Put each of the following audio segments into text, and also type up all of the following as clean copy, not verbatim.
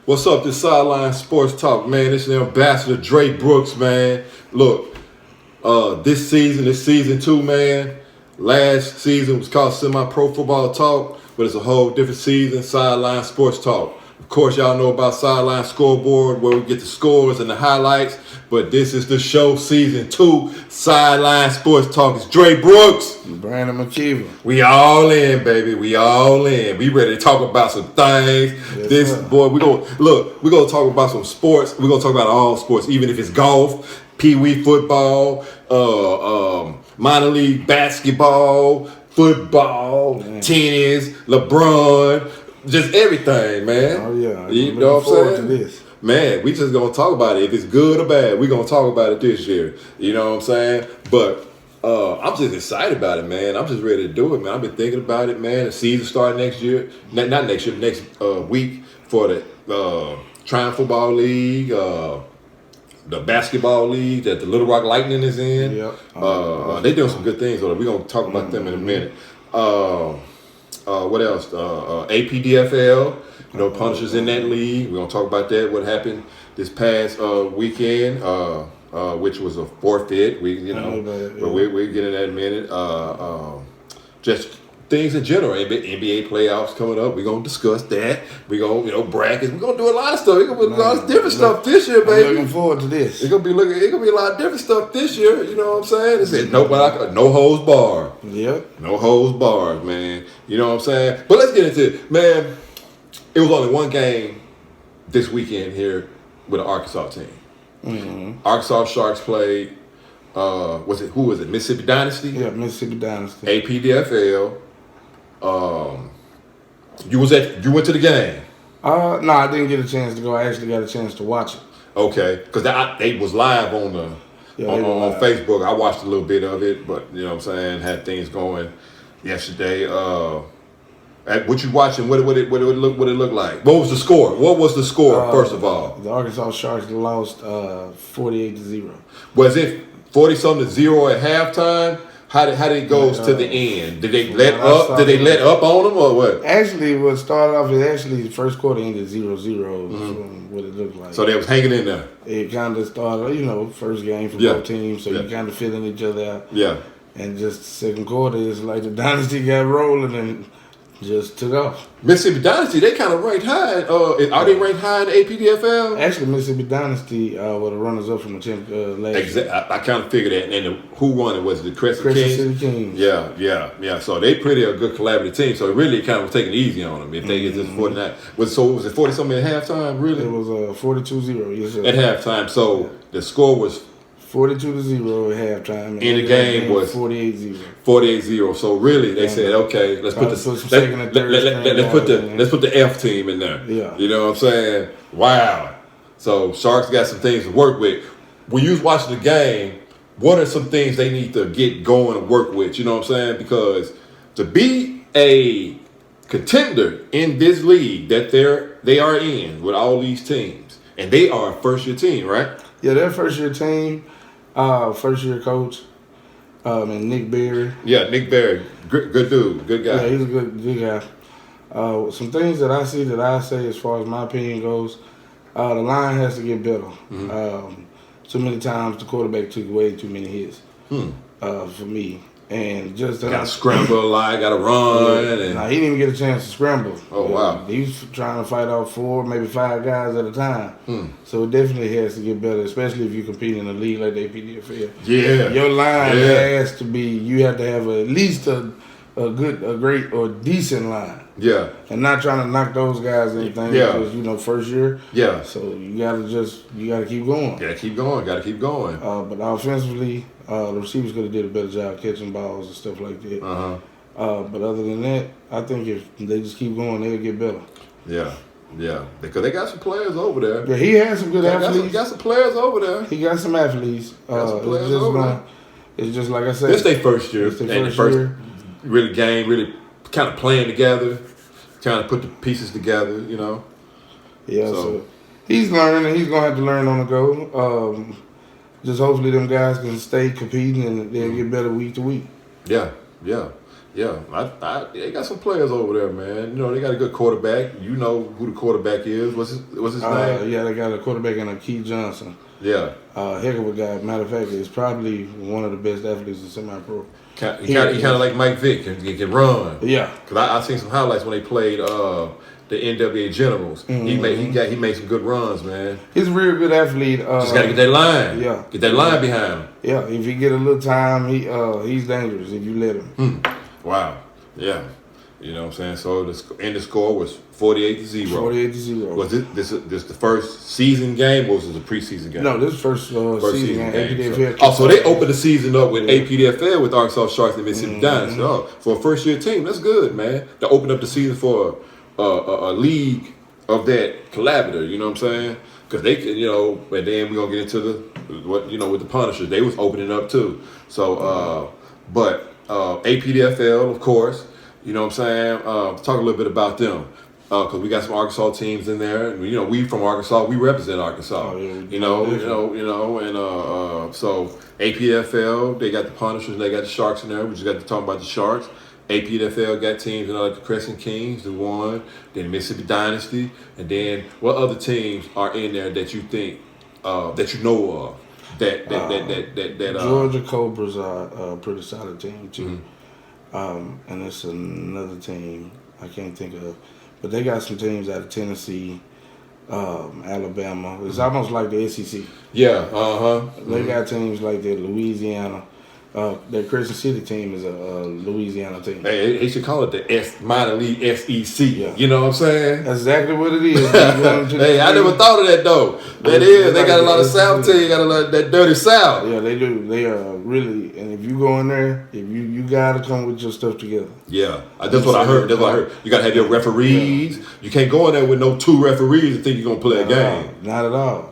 What's up, this Sideline Sports Talk, man? This is the Ambassador Dre Brooks, man. Look, this season 2, man. Last season was called Semi-Pro Football Talk, but it's a whole different season, Sideline Sports Talk. Of course, y'all know about Sideline Scoreboard, where we get the scores and the highlights, but this is the show, season 2, Sideline Sports Talk. It's Dre Brooks. Brandon McKeever. We all in, baby. We all in. We ready to talk about some things. Yes, sir. We're gonna talk about some sports. We're gonna talk about all sports, even if it's golf, pee-wee football, minor league basketball, football, tennis, LeBron, just everything, man. Oh yeah. You know what I'm saying? To this. Man, we just gonna talk about it. If it's good or bad, we gonna talk about it this year. You know what I'm saying? But I'm just excited about it, man. I'm just ready to do it, man. I've been thinking about it, man. The season start next year. Not next year, next week for the Triumph Football League, the basketball league that the Little Rock Lightning is in. Yep. They doing some good things. We're going to talk about them in a minute. What else? APDFL, Punishers in that league. We're going to talk about that, what happened this past weekend. Which was a forfeit. We'll get in that in a minute. Just things in general. NBA playoffs coming up. We're gonna discuss that. We're gonna brackets. We're gonna do a lot of stuff. We're gonna do a lot of different stuff this year, baby. I'm looking forward to this. It's gonna be a lot of different stuff this year. You know what I'm saying? It's no holds barred. Yep. No holds barred, man. You know what I'm saying? But let's get into it, man. It was only one game this weekend here with an Arkansas team. Mm-hmm. Arkansas Sharks played. Who was it? Mississippi Dynasty. Yeah, Mississippi Dynasty. APDFL. You went to the game. No, I didn't get a chance to go. I actually got a chance to watch it. Okay, because they was live on on Facebook. I watched a little bit of it, but you know what I'm saying, had things going yesterday. What you watching? What it look like? What was the score? First of all? The Arkansas Sharks lost 48-0. Was it 40-something-0 at halftime? How did it go to the end? Did they let up? Did they let up on them or what? Actually, what started off is actually the first quarter ended 0-0 from what it looked like. So they was hanging in there. It kind of started, first game for both teams, so you kind of feeling each other out. Yeah. And just second quarter, it's like the Dynasty got rolling and just took off. Mississippi Dynasty, they kind of ranked high. Are they ranked high in the APDFL? Actually, Mississippi Dynasty were the runners-up from the champ last year. I kind of figured that. And who won it? Was it the Crescent City Kings? Yeah. So they pretty a good collaborative team. So it really kind of was taking it easy on them if they get just 49. Was it 40-something at halftime, really? It was 42-0. Yes, sir. At halftime. So the score was 42-0 at halftime. And the game was 48-0. 48-0. So really, they said, okay, let's put the F team in there. Yeah. You know what I'm saying? Wow. So Sharks got some things to work with. When you was watching the game, what are some things they need to get going and work with? You know what I'm saying? Because to be a contender in this league that they are in with all these teams, and they are a first-year team, right? Yeah, they're a first-year team. First-year coach, and Nick Berry. Yeah, Nick Berry, good dude, good guy. Yeah, he's a good guy. Some things that I say as far as my opinion goes, the line has to get better. Mm-hmm. Too many times the quarterback took way too many hits for me. And just got to scramble a lot, got to run. He didn't even get a chance to scramble. Oh, wow. He was trying to fight off 4, maybe 5 guys at a time. So it definitely has to get better, especially if you compete in a league like the APDFL. Yeah. Your line has to be, you have to have at least a great or decent line. Yeah. And not trying to knock those guys anything because, first year. Yeah. So you got to keep going. Got to keep going. But offensively, the receivers could have did a better job catching balls and stuff like that. But other than that, I think if they just keep going, they'll get better. Yeah. Because they got some players over there. Yeah, he has some good athletes. He got some players over there. He got some athletes. It's just like I said. It's their first year. Year. Really kind of playing together, trying to put the pieces together, Yeah, so he's learning, and he's going to have to learn on the go. Just hopefully them guys can stay competing, and they'll get better week to week. Yeah. Yeah. They got some players over there, man. You know, they got a good quarterback. You know who the quarterback is. What's his name? Yeah, they got a quarterback in Keith Johnson. Yeah. Heck of a guy. Matter of fact, he's probably one of the best athletes in semi-pro. He kind of like Mike Vick. He can run. Yeah. Because I seen some highlights when they played the NWA Generals. Mm-hmm. He made some good runs, man. He's a real good athlete. Just got to get that line. Yeah. Get that line behind him. Yeah. If he get a little time, he's dangerous if you let him. Wow. Yeah. You know what I'm saying? So the score was 48-0. 48-0. Was this the first season game, or was it a preseason game? No, this first season game. APDFL. So they opened the season up with APDFL with Arkansas Sharks and Mississippi Dynasty. Oh, for a first year team, that's good, man. To open up the season for a league of that caliber. You know what I'm saying? Because they could, and then we're gonna get into with the Punishers. They was opening up too. So, but APDFL, of course. You know what I'm saying? Talk a little bit about them. Because we got some Arkansas teams in there. We from Arkansas, we represent Arkansas. So APFL, they got the Punishers, they got the Sharks in there. We just got to talk about the Sharks. APFL got teams, like the Crescent Kings, the one, then the Mississippi Dynasty, and then what other teams are in there that you think, that you know of? That Georgia Cobras are a pretty solid team too. Mm-hmm. And it's another team I can't think of, but they got some teams out of Tennessee, Alabama. It's almost like the SEC. Yeah, They got teams like that. Louisiana. Their Crescent City team is a Louisiana team. Hey, they should call it the minor league SEC. Yeah. You know what I'm saying? That's exactly what it is. Hey, I never thought of that though. They got a lot of South team. Got a lot of that dirty South. Yeah, they do. They are really. And if you go in there, you gotta come with your stuff together. Yeah, that's what I heard. You gotta have your referees. Yeah. You can't go in there with no 2 referees and think you're gonna play a game. Not at all.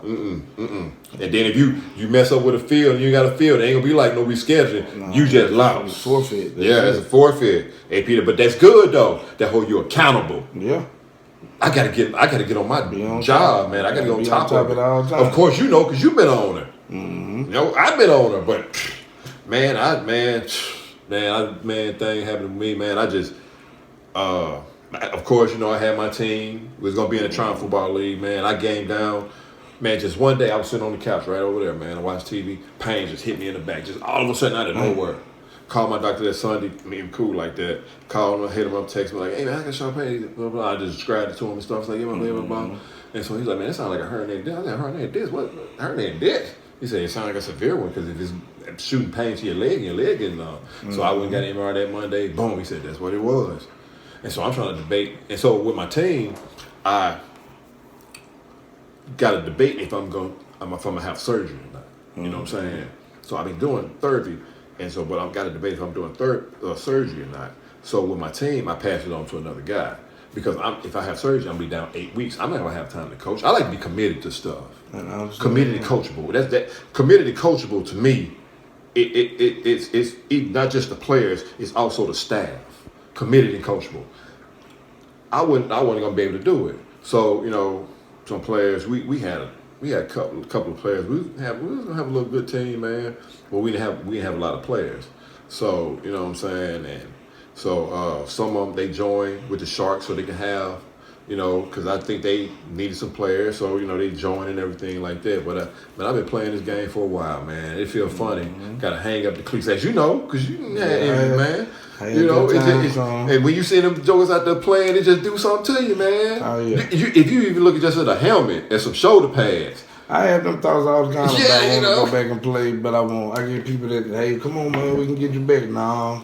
And then if you mess up with a field and you got a field, it ain't gonna be like no rescheduling. No, you just lost. It's forfeit. It's a forfeit. Hey Peter, but that's good though. That hold you accountable. Yeah. I gotta get on my job, man. I gotta go on top of it all the time. Of course, because you've been on her. Mm-hmm. I've been on her, but thing happened to me, man. I just of course, I had my team. We was gonna be in the Triumph Football League, man. I gamed down. Man, just one day I was sitting on the couch right over there, man. I watched TV. Pain just hit me in the back. Just all of a sudden out of nowhere. Called my doctor that Sunday. Me and cool like that. Called him, hit him up, text me like, hey man, I got sharp pain. Blah, blah. I just described it to him and stuff. I was like, blah, blah. And so he's like, man, that sounds like a herniated disc. I was like, herniated disc? What? Herniated disc? He said, it sounds like a severe one because if it's shooting pain to your leg and your leg getting numb. So I went and got an MRI that Monday. Boom, he said that's what it was. And so I'm trying to debate. And so with my team, I got to debate if I'm gonna have surgery or not. You know what I'm saying? So I've been doing therapy, and so but I've got to debate if I'm doing surgery or not. So with my team, I pass it on to another guy because if I have surgery, I'm gonna be down 8 weeks. I'm not gonna have time to coach. I like to be committed to stuff. Committed and coachable. That committed and coachable to me. It's not just the players. It's also the staff. Committed and coachable. I wasn't gonna be able to do it. So some players we had a couple of players. We was gonna have a little good team, man. But we didn't have a lot of players. So you know what I'm saying. And so some of them they joined with the Sharks so they can have. Because I think they needed some players, so they joined and everything like that. But I've been playing this game for a while, man. It feels funny. Got to hang up the cleats, as you know, because you had envy, man. And when you see them jokers out there playing, it just do something to you, man. Oh yeah. If you even look at just at a helmet and some shoulder pads. I have them thoughts all the time about wanting to go back and play, but I won't. I get people that, hey, come on, man, we can get you back. No.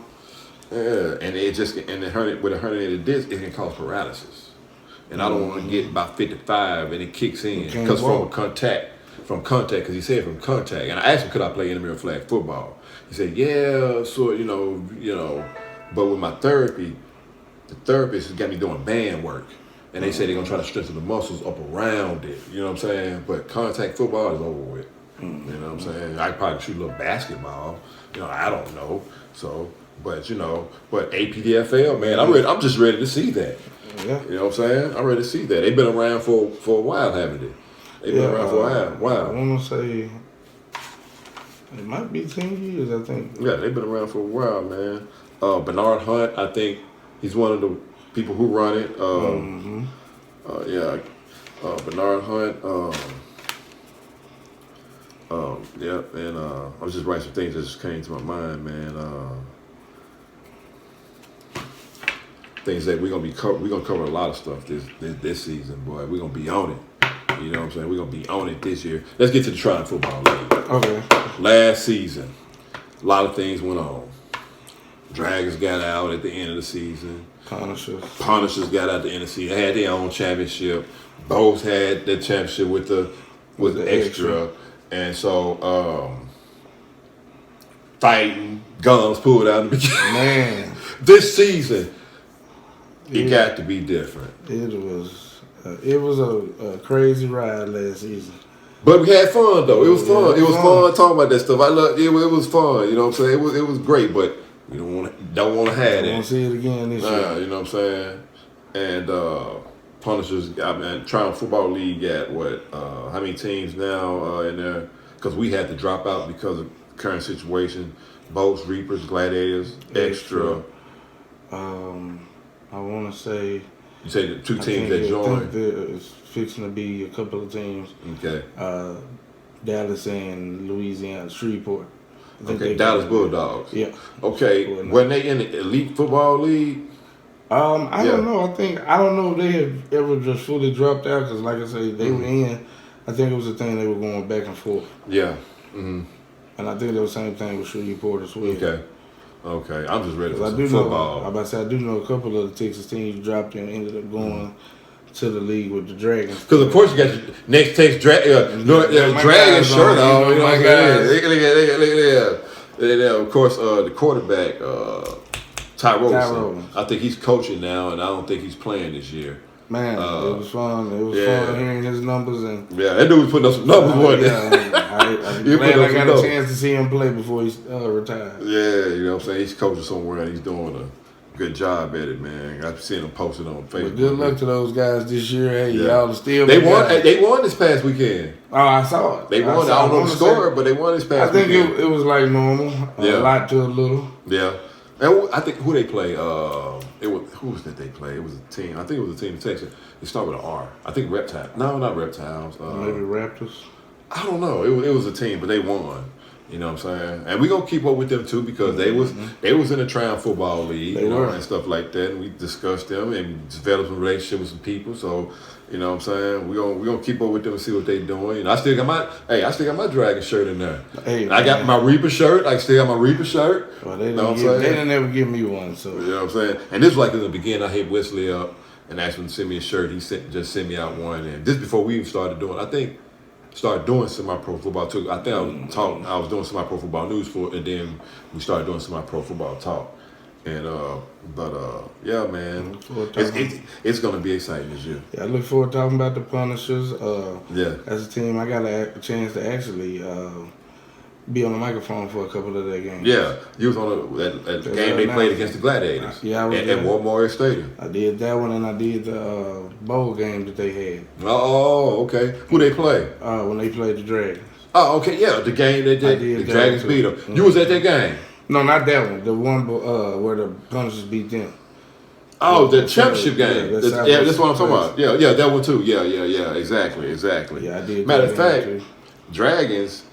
Yeah, and it with a herniated disc, it can cause paralysis. And I don't want to get about 55 and it kicks in because from contact, because he said from contact. And I asked him, could I play intramural flag football? He said, yeah, so, but with my therapy, the therapist has got me doing band work. And they say they're going to try to strengthen the muscles up around it. You know what I'm saying? But contact football is over with. You know what I'm saying? I probably shoot a little basketball. I don't know. So, but APDFL, man, I'm just ready to see that. Yeah. You know what I'm saying? I'm ready to see that. They've been around for a while, haven't they? They've been around for a while. I want to say It might be 10 years, I think. Yeah, they've been around for a while, man. Bernard Hunt, I think he's one of the people who run it. Bernard Hunt. And I was just writing some things that just came to my mind, man. Things that we're gonna cover a lot of stuff this season, boy. We're gonna be on it. You know what I'm saying? We're gonna be on it this year. Let's get to the Triumph Football League. Okay. Last season, a lot of things went on. Dragons got out at the end of the season. Punishers got out at the end of the season. They had their own championship. Both had their championship with the extra. And so fighting, guns pulled out in the beginning. Man. This season, it got to be different. It was a crazy ride last season. But we had fun though. It was fun. It was fun talking about that stuff. I love it. It was fun. You know what I'm saying? It was great, but we don't want to have it. I want to see it again this year. You know what I'm saying? And Punishers, Triumph Football League got what? How many teams now in there? Because we had to drop out because of the current situation. Boats, Reapers, Gladiators, Extra. I want to say. You say the two teams that joined? It's fixing to be a couple of teams. Okay. Dallas and Louisiana, Shreveport. Okay, Dallas Bulldogs. Yeah. Okay, when they in the Elite Football League? I don't know. I don't know if they have ever just fully dropped out because, like I say, they were in. I think it was a thing they were going back and forth. Yeah. Mm-hmm. And I think that was the same thing with Shreveport as well. Okay. I'm just ready for some football. I do know a couple of the Texas teams dropped and ended up going to the league with the Dragons. Because of course you got your next Texas Dragon shirt on. You know what I'm saying? Of course, the quarterback Tyrone. I think he's coaching now, and I don't think he's playing this year. Man, it was fun. It was fun hearing his numbers that dude was putting up some numbers, wasn't he? I'm glad I got a chance to see him play before he retired. Yeah, you know what I'm saying? He's coaching somewhere and he's doing a good job at it, man. I've seen him posted on Facebook. But good luck to those guys this year. Hey, y'all still They won this past weekend. Oh, I saw it. They won. I don't know the score, but they won this past weekend. I think it was like normal. A lot to a little. Yeah. And I think who they play, who was that they play? It was a team. I think it was a team in Texas. It started with an R. I think Reptiles. No, not Reptiles. Maybe Raptors. I don't know. It was a team, but they won. You know what I'm saying? And we're gonna keep up with them too because they was in the Triumph Football League, and stuff like that. And we discussed them and developed a relationship with some people. So, you know what I'm saying? We're gonna keep up with them and see what they're doing. And I still got my Dragon shirt in there. Hey, I got my Reaper shirt. I still got my Reaper shirt. Well, they didn't ever give me one. So you know what I'm saying? And this was like in the beginning. I hit Wesley up and asked him to send me a shirt. He just sent me out one. And this before we even started doing. Started doing semi-pro football too. I think I was doing semi-pro football news and then we started doing semi-pro football talk. And yeah, man, it's gonna be exciting this year. Yeah, I look forward to talking about the Punishers. As a team, I got a chance to actually be on the microphone for a couple of their games. Yeah, you was on the game they played against the Gladiators. Yeah, I was at War Memorial Stadium. I did that one, and I did the bowl game that they had. Oh, okay. Who they play? When they played the Dragons. Oh, okay. Yeah, the game that the Dragons beat them. Mm-hmm. You was at that game? No, not that one. The one where the Punishers beat them. Oh, the championship game. That's what I'm talking about. Yeah, that one too. Yeah. Exactly. Yeah, I did. Matter of fact, Dragons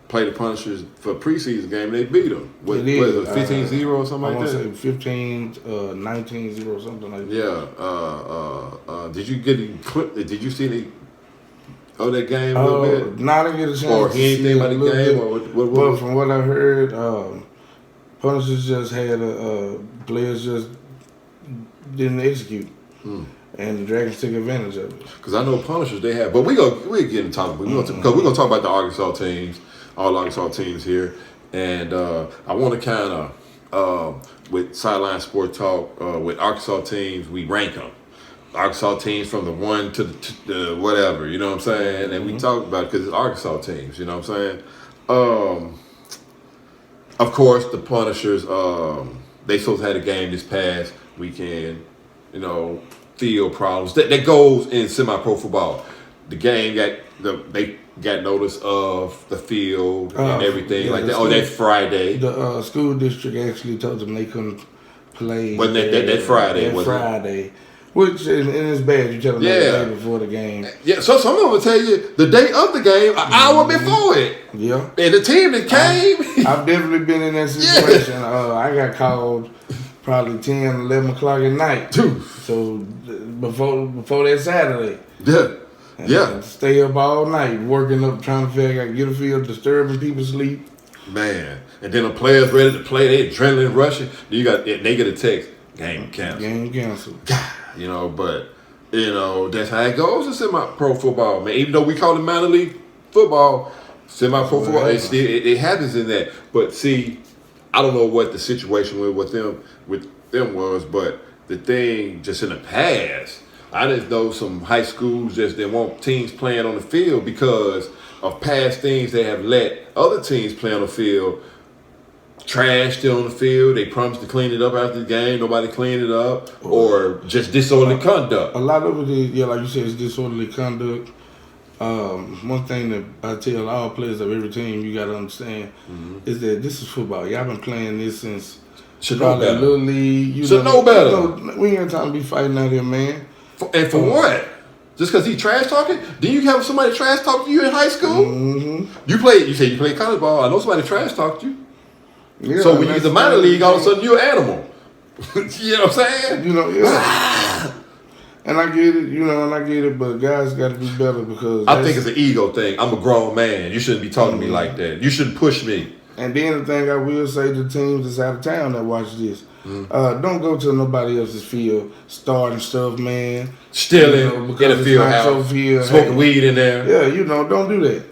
played the Punishers for a preseason game. They beat them. Was it 15-0 or something like that? I want to say 19-0 something like that. Yeah. Did you get any clip? Did you see any of that game a little bit? No, I didn't get a chance or to see anything about the game. Or what but from what I heard, Punishers just had players just didn't execute. And the Dragons took advantage of it. Because I know Punishers they have, but we're getting talking. Because we're gonna talk about the Arkansas teams, all Arkansas teams here, and I want to kind of with Sideline Sports Talk with Arkansas teams, we rank them. Arkansas teams from the 1 to the whatever, you know what I'm saying, and we talk about it because it's Arkansas teams, you know what I'm saying. Of course, the Punishers, they supposed to have a game this past weekend, you know. Field problems that goes in semi-pro football. The game they got notice of the field and everything like that. That Friday. The school district actually told them they couldn't play. But that Friday. That Friday. Which, and it's bad. You tell them the day before the game. Yeah, so some of them will tell you the day of the game, an hour before it. Yeah. And the team that came. I've definitely been in that situation. I got called probably 10, 11 o'clock at night. So before that Saturday. Yeah. Stay up all night, working up, trying to figure out, get a field, disturbing people's sleep. Man. And then the players ready to play, they adrenaline rushing. They get a text, game canceled. You know, but, you know, that's how it goes in semi-pro football, man. Even though we call it minor league football, semi-pro football, it happens in that. But see, I don't know what the situation with them was, but the thing just in the past, I just know some high schools just didn't want teams playing on the field because of past things they have let other teams play on the field. Trash still on the field. They promised to clean it up after the game. Nobody cleaned it up, or just disorderly conduct. A lot of it is, like you said, it's disorderly conduct. One thing that I tell all players of every team, you got to understand, is that this is football. Y'all been playing this since probably Little League. Should know better. We ain't got time to be fighting out here, man. For what? Just because he trash talking? Did you have somebody trash talk to you in high school? You said you played college ball. I know somebody trash talked you. Yeah, so when you get the minor league, all of a sudden you're an animal. You know what I'm saying? And I get it, but guys got to be better because I think it's an ego thing. I'm a grown man. You shouldn't be talking to me like that. You shouldn't push me. And then the thing I will say to teams that's out of town that watch this, don't go to nobody else's field starting stuff, man. Stealing in a field house, smoking weed in there. Yeah, don't do that.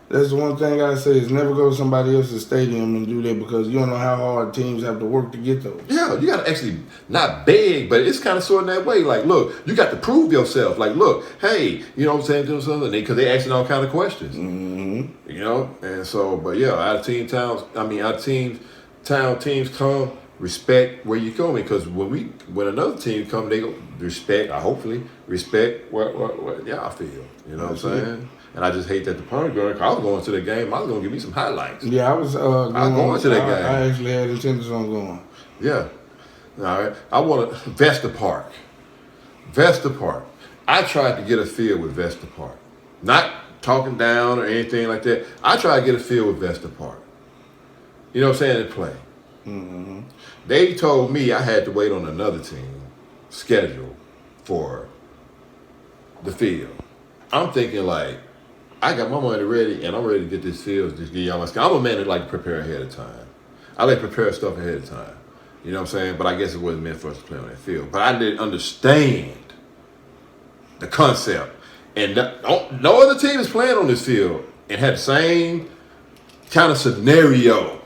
That's the one thing I say is never go to somebody else's stadium and do that because you don't know how hard teams have to work to get those. Yeah, you got to actually not beg, but it's kind of sort of that way. Like, look, you got to prove yourself. Like, look, hey, you know what I'm saying? Because they asking all kind of questions. You know? And so, but yeah, out of town teams come, respect where you going. Because when another team come, they go hopefully respect what y'all feel. You know what I'm saying? And I just hate that the opponent going. I was going to the game. I was going to give me some highlights. Yeah, I was going to that game. I actually had intentions on going. Yeah. All right. I want to Vesta Park. I tried to get a feel with Vesta Park. Not talking down or anything like that. I tried to get a feel with Vesta Park. You know what I'm saying? To play. They told me I had to wait on another team schedule for the field. I'm thinking like, I got my money ready, and I'm ready to get this field. Just give y'all my schedule. I'm a man that like to prepare ahead of time. I like to prepare stuff ahead of time. You know what I'm saying? But I guess it wasn't meant for us to play on that field. But I didn't understand the concept. And no other team is playing on this field and had the same kind of scenario.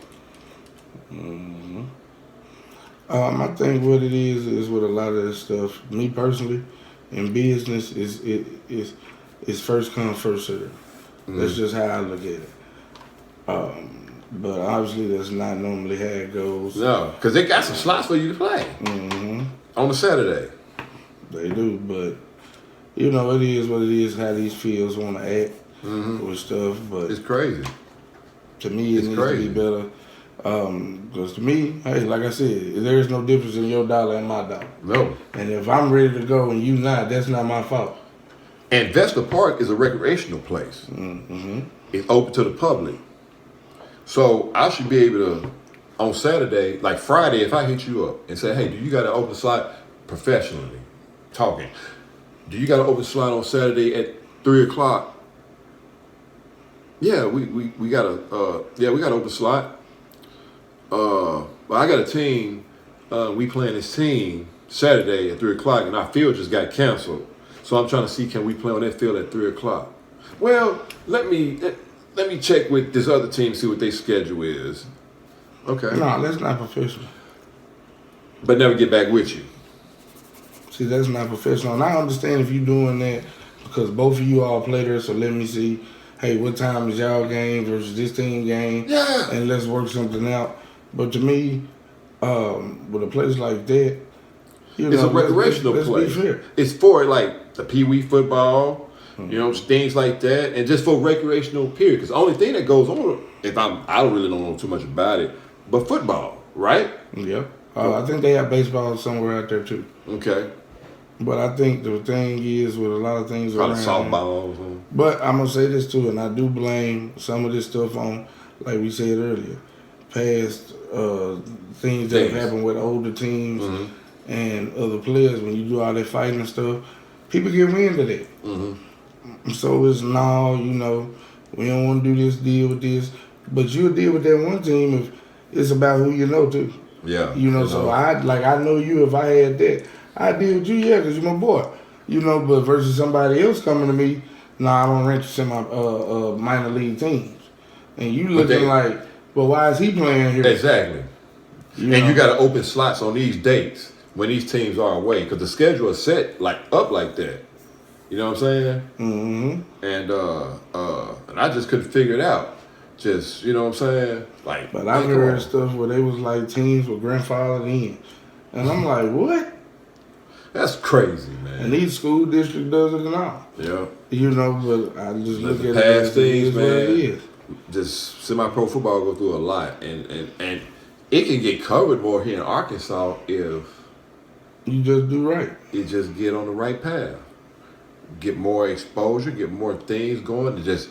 I think what it is with a lot of this stuff, me personally, in business, is first come, first serve. That's just how I look at it. But obviously, that's not normally how it goes. No, because they got some slots for you to play on a Saturday. They do, but it is what it is. How these fields want to act with stuff, but it's crazy. To me, it needs to be better. Because to me, hey, like I said, there is no difference in your dollar and my dollar. No. And if I'm ready to go and you not, that's not my fault. And Vesta Park is a recreational place. It's open to the public. So I should be able to, on Saturday, like Friday, if I hit you up and say, hey, do you got an open slot professionally talking? Do you got an open slot on Saturday at 3 o'clock? Yeah, we got an open slot. But I got a team. We playing this team Saturday at 3 o'clock, and our field just got canceled. So I'm trying to see, can we play on that field at 3 o'clock? Well, let me check with this other team, see what their schedule is. Okay. No, that's not professional. But never get back with you. See, that's not professional. And I understand if you're doing that because both of you all play there, so let me see, hey, what time is y'all game versus this team game? Yeah. And let's work something out. But to me, with a place like that, it's a recreational place. It's for like the Pee Wee football, You know, things like that, and just for recreational period. Because the only thing that goes on, I don't really know too much about it, but football, right? Yeah. I think they have baseball somewhere out there too. Okay. But I think the thing is with a lot of things probably softballs. But I'm gonna say this too, and I do blame some of this stuff on, like we said earlier, past things that have happened with older teams and other players. When you do all that fighting and stuff, people get wind of that. So it's now, you know, we don't want to do this, deal with this, but you'll deal with that one team if it's about who you know too. Yeah. You know, so I know you. If I had that, I'd deal with you, yeah, because you're my boy. You know, but versus somebody else coming to me, I don't interest in my minor league teams. And you looking like, well, why is he playing here? Exactly. You got to open slots on these dates when these teams are away because the schedule is set up like that. You know what I'm saying? Mm-hmm. And I just couldn't figure it out. Just, you know what I'm saying? Like, but I've heard stuff where they was like teams were grandfathered in. And I'm like, what? That's crazy, man. And each school district does it now. Yeah. You know, but I just look at it as things, man. It is. Just semi-pro football go through a lot. And it can get covered more here in Arkansas if you just do right. You just get on the right path. Get more exposure, get more things going, to just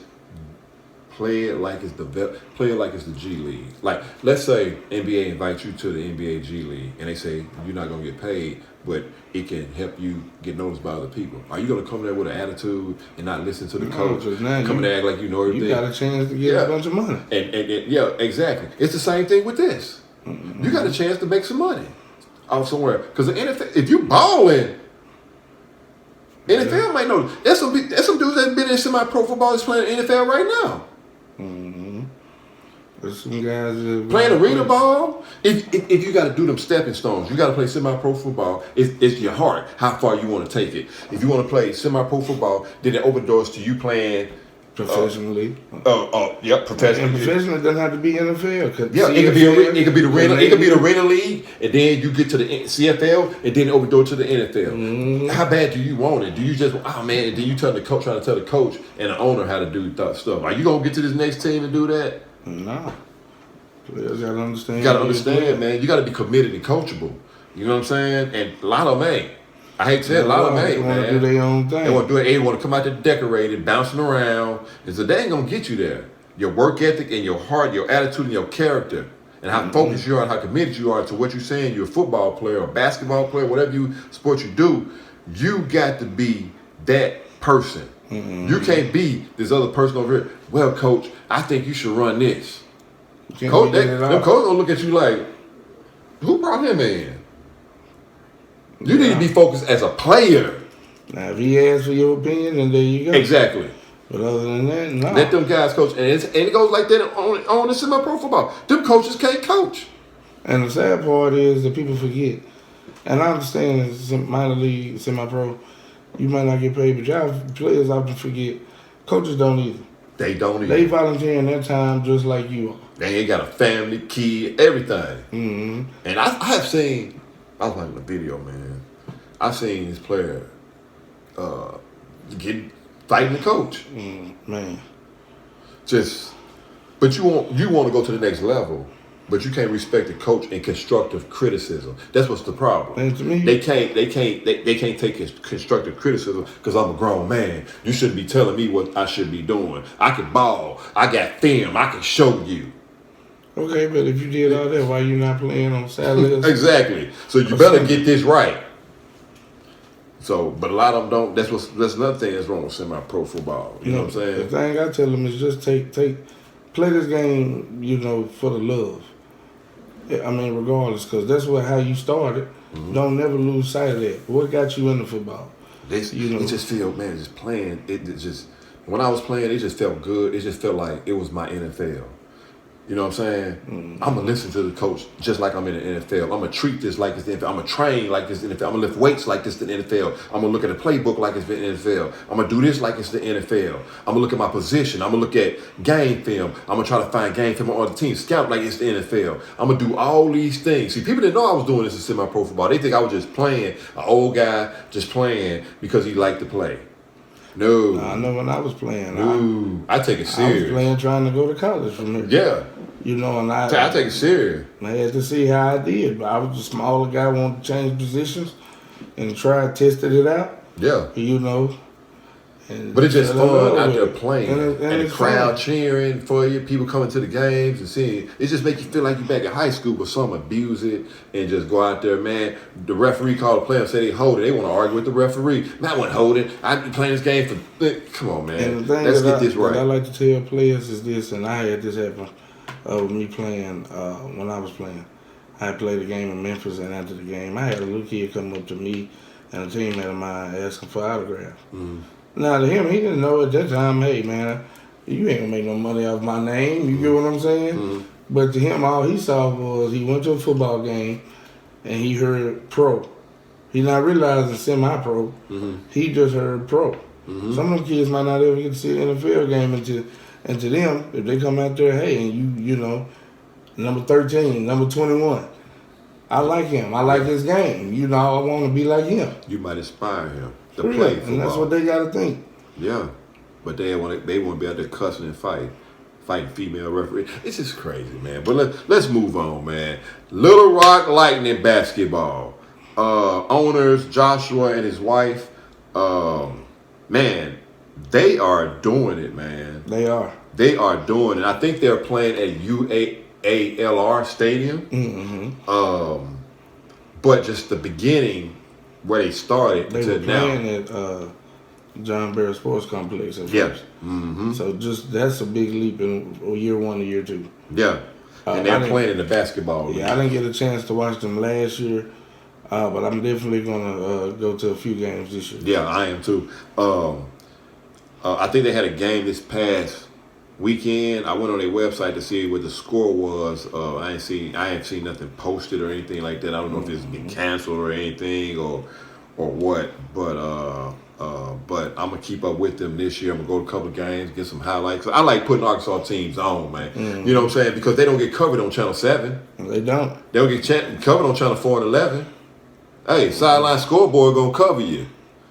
play it like it's the G League. Like, let's say NBA invites you to the NBA G League, and they say you're not gonna get paid, but it can help you get noticed by other people. Are you gonna come there with an attitude and not listen to the coach? Come and act like you know everything. You got a chance to get a bunch of money. And yeah, exactly. It's the same thing with this. You got a chance to make some money off somewhere. Because the NFL, if you balling. NFL might know. There's some dudes that been in semi-pro football that's playing NFL right now. There's some guys that playing arena ball. If you got to do them stepping stones, you got to play semi-pro football. It's your heart, how far you want to take it. If you want to play semi-pro football, then it opens doors to you playing professionally. Yep, professionally. And professionally doesn't have to be NFL. Yeah, it could be the arena league, and then you get to the CFL, and then open door to the NFL. How bad do you want it? Do you just and then you trying to tell the coach and the owner how to do stuff? Are you gonna get to this next team and do that? No. Players gotta understand. You gotta understand, man. You gotta be committed and coachable. You know what I'm saying? And a lot of them ain't. I hate to say it, a lot of them ain't, man. They want to do their own thing. They want to do it. They want to come out there decorated, bouncing around. And so they ain't going to get you there. Your work ethic and your heart, your attitude and your character, and how focused you are and how committed you are to what you're saying. You're a football player or a basketball player, whatever sport you do, you got to be that person. You can't be this other person over here. Well, coach, I think you should run this. Coach, them coach going to look at you like, who brought him in? You need to be focused as a player. Now, if he asks for your opinion, then there you go. Exactly. But other than that, no. Let them guys coach. And it goes like that on the semi-pro football. Them coaches can't coach. And the sad part is that people forget. And I understand in minor league, semi-pro, you might not get paid, but y'all players often forget. Coaches don't either. They don't either. They volunteering their time just like you are. They ain't got a family, kid, everything. And I have seen... I was watching a video, man. I seen this player fighting the coach. Man. But you want to go to the next level, but you can't respect the coach in constructive criticism. That's what's the problem. And to me, they can't take constructive criticism because I'm a grown man. You shouldn't be telling me what I should be doing. I can ball. I got film. I can show you. Okay, but if you did all that, why you not playing on Saturdays? Exactly. So you better get this right. So, but a lot of them don't. That's another thing that's wrong with semi-pro football. You know what I'm saying? The thing I tell them is just play this game, for the love. I mean, regardless, because that's how you started. Don't never lose sight of that. What got you into football? It just feel, man, just playing. When I was playing, it just felt good. It just felt like it was my NFL. You know what I'm saying? I'm going to listen to the coach just like I'm in the NFL. I'm going to treat this like it's the NFL. I'm going to train like it's the NFL. I'm going to lift weights like it's the NFL. I'm going to look at the playbook like it's the NFL. I'm going to do this like it's the NFL. I'm going to look at my position. I'm going to look at game film. I'm going to try to find game film on other teams. Scout like it's the NFL. I'm going to do all these things. See, people didn't know I was doing this in semi-pro football. They think I was just playing, an old guy just playing because he liked to play. No. I know when I was playing. No. I take it serious. I was playing trying to go to college from here. Yeah. You know, and I take it serious. I had to see how I did. But I was a smaller guy, wanted to change positions and tested it out. Yeah. You know. But it's just fun out there playing. And the crowd cheering for you, people coming to the games and seeing. It just makes you feel like you're back in high school, but some abuse it and just go out there, man. The referee called a player and said they hold it. They want to argue with the referee. I wouldn't hold it. I've been playing this game for. Come on, man. And the thing Let's get this right. What I like to tell players is this, and I had this happen with me playing when I was playing. I played a game in Memphis, and after the game, I had a little kid come up to me and a teammate of mine asking for an autograph. Mm-hmm. Now, to him, he didn't know at that time, hey, man, you ain't going to make no money off my name. You get what I'm saying? Mm-hmm. But to him, all he saw was he went to a football game and he heard pro. He not realizing semi-pro. Mm-hmm. He just heard pro. Mm-hmm. Some of them kids might not ever get to see an NFL game and to them, if they come out there, hey, and you know, number 13, number 21, I like him. I like his game. You know, I want to be like him. You might inspire him. To play football. And that's what they got to think. Yeah, but they want to be out there cussing and fighting female referees. It's just crazy, man. But let's move on, man. Little Rock Lightning basketball owners Joshua and his wife, man, they are doing it, man. They are doing it. I think they're playing at UALR Stadium. Mm-hmm. But just the beginning. Where they started they were playing at John Barrett Sports Complex at first. Mm-hmm. So that's a big leap in year 1 to year 2. Yeah, and they're playing in the basketball league. Yeah, I didn't get a chance to watch them last year, but I'm definitely gonna go to a few games this year. Yeah, I am too. I think they had a game this past weekend. I went on their website to see what the score was. I ain't seen nothing posted or anything like that. I don't know if it's been canceled or anything or what. But I'm gonna keep up with them this year. I'm gonna go to a couple of games, get some highlights. I like putting Arkansas teams on, man. Mm-hmm. You know what I'm saying? Because they don't get covered on Channel 7. They don't. They don't get covered on Channel 4 and 11. Hey, Sideline Scoreboard gonna cover you,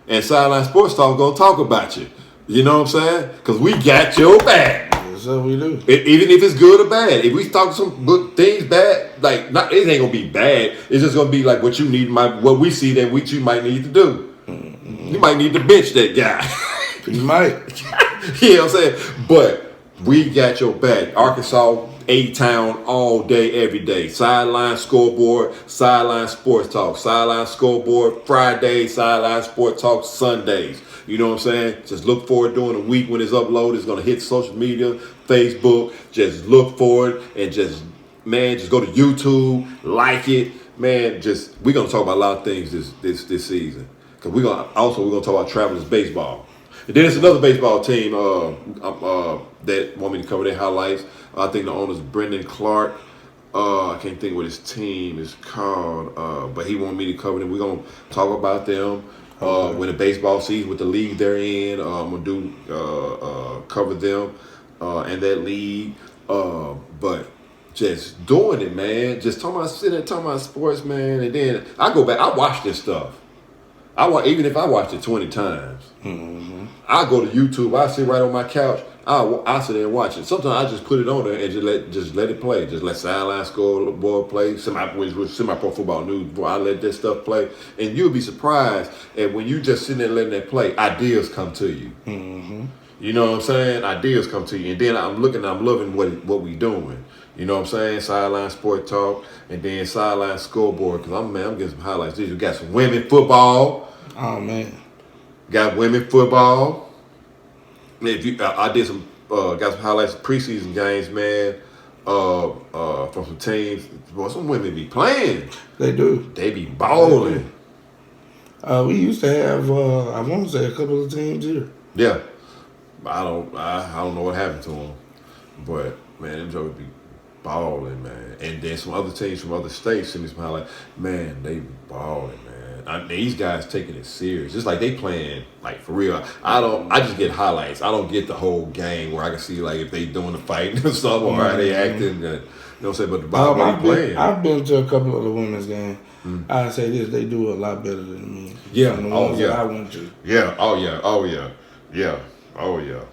and Sideline SportsTalk gonna talk about you. You know what I'm saying? Because we got your back. That's what we do. Even if it's good or bad. If we talk some good things bad, like it ain't gonna be bad. It's just gonna be like what you need, what we see that you might need to do. Mm-hmm. You might need to bench that guy. You might. You know what I'm saying? But we got your back. Arkansas, A-Town, all day, every day. Sideline Scoreboard, Sideline Sports Talk. Sideline Scoreboard Friday, Sideline Sports Talk Sundays. You know what I'm saying? Just look for it during the week when it's uploaded. It's going to hit social media, Facebook. Just look for it and just go to YouTube, like it. Man, we're going to talk about a lot of things this season. Because we're going to talk about Travelers Baseball. And then there's another baseball team that want me to cover their highlights. I think the owner's Brendan Clark. I can't think what his team is called, but he wanted me to cover them. We're going to talk about them. When the baseball season with the league they're in, I'm gonna cover them and that league. But just doing it, man. Just talking about sports, man. And then I go back. I watch this stuff. Even if I watch it 20 times. Mm-hmm. I go to YouTube. I sit right on my couch. I sit there and watch it. Sometimes I just put it on there and just let it play. Just let Sideline Scoreboard play. Semi-pro football news. Boy, I let that stuff play. And you'll be surprised at when you just sitting there letting that play, ideas come to you. Mm-hmm. You know what I'm saying? Ideas come to you. And then I'm loving what we doing. You know what I'm saying? Sideline Sport Talk and then Sideline Scoreboard. Because I'm getting some highlights. We got some women football. Oh, man. Got women football. I did got some highlights of preseason games, man, from some teams. Boy, some women be playing. They do. They be balling. We used to have, I want to say, a couple of teams here. Yeah. I don't know what happened to them. But, man, them jokers be balling, man. And then some other teams from other states send me some highlights. Man, they be balling, man. These guys taking it serious. Just like they playing, like, for real. I just get highlights. I don't get the whole game where I can see, like, if they doing the fighting or something, or how they acting. You know what I'm saying? But the bottom line playing. I've been to a couple of the women's games. Mm-hmm. I say this, they do a lot better than me. Yeah. The ones that I went to. Yeah. Oh, yeah. Yeah. Oh yeah.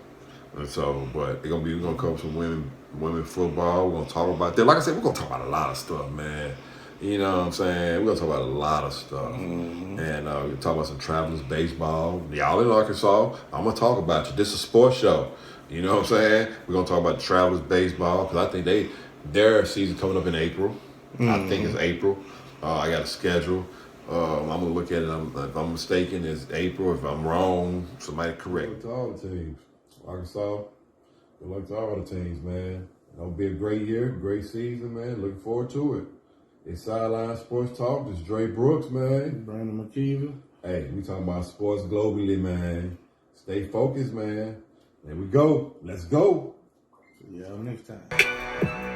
And so, but we're gonna cover some women football. We're gonna talk about that. Like I said, we're gonna talk about a lot of stuff, man. You know what I'm saying? We're gonna talk about a lot of stuff. Mm-hmm. And we're talk about some Travelers baseball. Y'all in Arkansas, I'm gonna talk about you. This is a sports show. You know what I'm saying? We're gonna talk about the Travelers baseball because I think their season coming up in April. Mm-hmm. I think it's April. I got a schedule. I'm gonna look at it. If I'm mistaken, it's April. If I'm wrong, somebody correct. Good luck to all the teams. Arkansas. Good luck to all the teams, man. It'll be a great year, great season, man. Looking forward to it. It's Sideline Sports Talk. This is Dre Brooks, man. Brandon McKeever. Hey, we talking about sports globally, man. Stay focused, man. There we go. Let's go. See y'all next time.